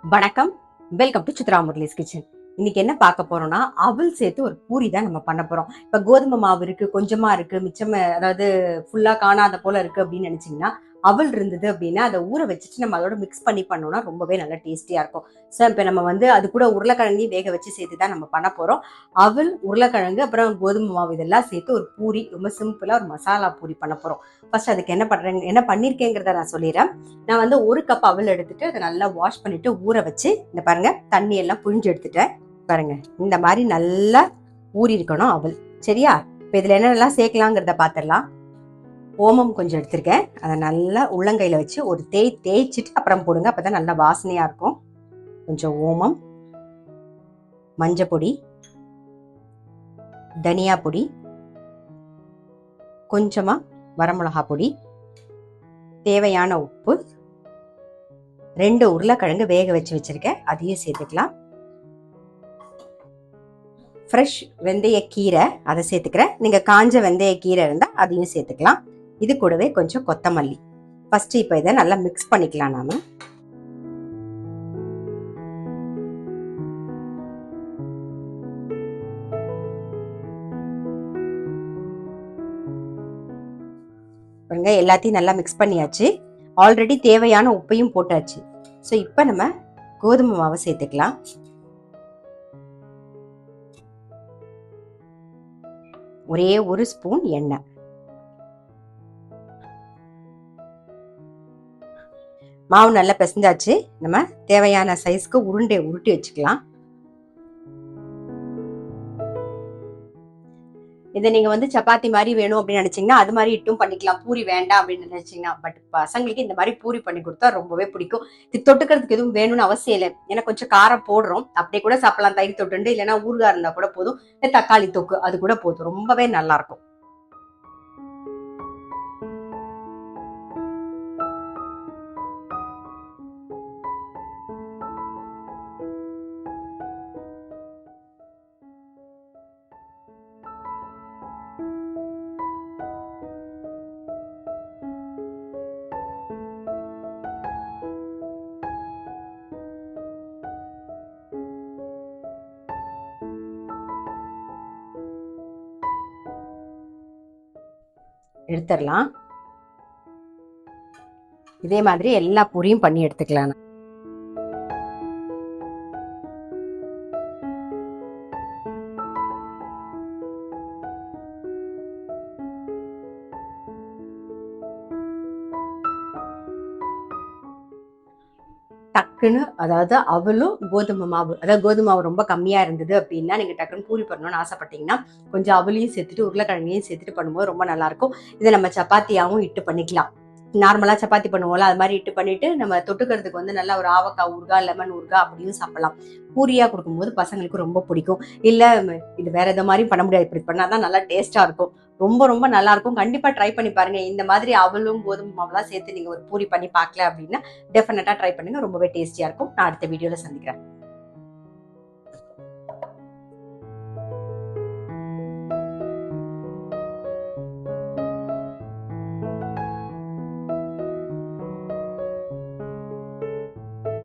வணக்கம், welcome to Chitra Murali's kitchen. இன்னைக்கு என்ன பார்க்க போறோம்னா, அவல் சேர்த்து ஒரு பூரி தான் நம்ம பண்ண போறோம். இப்ப கோதுமை மாவு இருக்கு, கொஞ்சமா இருக்கு, மிச்சம் அதாவது ஃபுல்லா காணாத போல இருக்கு அப்படின்னு நினைச்சீங்கன்னா, அவல் இருந்தது அப்படின்னா அதை ஊற வச்சுட்டு நம்ம அதோட மிக்ஸ் பண்ணி பண்ணோம்னா ரொம்பவே நல்லா டேஸ்டியா இருக்கும். ஸோ இப்போ நம்ம அது கூட உருளைக்கிழங்கையும் வேக வச்சு சேர்த்து தான் நம்ம பண்ண போறோம். அவல், உருளைக்கிழங்கு, அப்புறம் கோதுமை மாவு இதெல்லாம் சேர்த்து ஒரு பூரி, ரொம்ப சிம்பிளா ஒரு மசாலா பூரி பண்ண போறோம். ஃபர்ஸ்ட் அதுக்கு என்ன பண்ணிருக்கேங்கிறத நான் சொல்லிடுறேன். நான் 1 கப் அவல் எடுத்துட்டு அதை நல்லா வாஷ் பண்ணிட்டு ஊற வச்சு, இந்த பாருங்க தண்ணி எல்லாம் புழிஞ்சு எடுத்துட்டேன். பாருங்க இந்த மாதிரி நல்லா ஊறி இருக்கணும் அவல். சரியா? இப்போ இதுல என்னென்னலாம் சேர்க்கலாங்கிறத பார்த்துடலாம். ஓமம் கொஞ்சம் எடுத்திருக்கேன். அதை நல்லா உள்ளங்கையில வச்சு ஒரு தேய்ச்சிட்டு அப்புறம் போடுங்க. அப்பதான் நல்லா வாசனையா இருக்கும். கொஞ்சம் ஓமம், மஞ்சள் பொடி, தனியா பொடி, கொஞ்சமா வரமிளகா பொடி, தேவையான உப்பு, 2 உருளைக்கிழங்கு வேக வச்சு வச்சிருக்கேன், அதையும் சேர்த்துக்கலாம். ஃப்ரெஷ் வெந்தய கீரை அதை சேர்த்துக்கிறேன். நீங்க காஞ்ச வெந்தய கீரை இருந்தா அதையும் சேர்த்துக்கலாம். இது கூடவே கொஞ்சம் கொத்தமல்லி. ஃபர்ஸ்ட் இப்போ இதை நல்லா மிக்ஸ் பண்ணிக்கலாம். நாம எல்லாத்தையும் நல்லா மிக்ஸ் பண்ணியாச்சு. ஆல்ரெடி தேவையான உப்பையும் போட்டாச்சு. ஸோ இப்போ நம்ம கோதுமை மாவை சேர்த்துக்கலாம். ஒரே 1 ஸ்பூன் எண்ணெய். மாவு நல்லா பிசைஞ்சாச்சு. நம்ம தேவையான சைஸ்க்கு உருட்டி வச்சுக்கலாம். இதை நீங்க சப்பாத்தி மாதிரி வேணும் அப்படின்னு நினைச்சீங்கன்னா அது மாதிரி இட்டும் பண்ணிக்கலாம். பூரி வேண்டாம் அப்படின்னு நினைச்சீங்கன்னா. பட் பசங்களுக்கு இந்த மாதிரி பூரி பண்ணி கொடுத்தா ரொம்பவே பிடிக்கும். இது தொட்டுக்கிறதுக்கு எதுவும் வேணும்னு அவசியம் இல்லை. ஏன்னா கொஞ்சம் காரம் போடுறோம், அப்படியே கூட சாப்பிடலாம். தயிர் தொட்டுண்டு, இல்லைன்னா ஊறுகாய் இருந்தா கூட போதும். தக்காளி தொக்கு அது கூட போதும். ரொம்பவே நல்லா இருக்கும். எடுத்துடலாம். இதே மாதிரி எல்லா பூரியும் பண்ணி எடுத்துக்கலாம். டக்குன்னு அதாவது அவலும் கோதுமை மாவு, அதாவது கோதுமை மாவு ரொம்ப கம்மியா இருந்தது அப்படின்னா நீங்க டக்குன்னு பூரி பண்ணணும்னு ஆசைப்பட்டீங்கன்னா கொஞ்சம் அவலையும் சேர்த்துட்டு உருளைக்கிழங்கையும் சேர்த்துட்டு பண்ணும்போது ரொம்ப நல்லா இருக்கும். இதை நம்ம சப்பாத்தியாவும் இட்டு பண்ணிக்கலாம். நார்மலா சப்பாத்தி பண்ணுவோம்ல, அது மாதிரி இட்டு பண்ணிட்டு நம்ம தொட்டுக்கிறதுக்கு நல்லா ஒரு ஆவக்காய் ஊறுகாய், லெமன் ஊறுகாய் அப்படியும் சாப்பிடலாம். பூரியா கொடுக்கும்போது பசங்களுக்கு ரொம்ப பிடிக்கும். இல்ல இது வேற எந்த மாதிரியும் பண்ண முடியாது, இப்படி பண்ணாதான் நல்லா டேஸ்டா இருக்கும். ரொம்ப ரொம்ப நல்லா இருக்கும். கண்டிப்பா ட்ரை பண்ணி பாருங்க. இந்த மாதிரி அவலும் கோதுமை மாவுலாம் சேர்த்து நீங்க ஒரு பூரி பண்ணி பார்க்கல அப்படின்னா டெஃபினட்டா ட்ரை பண்ணுங்க. ரொம்பவே டேஸ்டியா இருக்கும். நான் அடுத்த வீடியோல சந்திக்கிறேன்.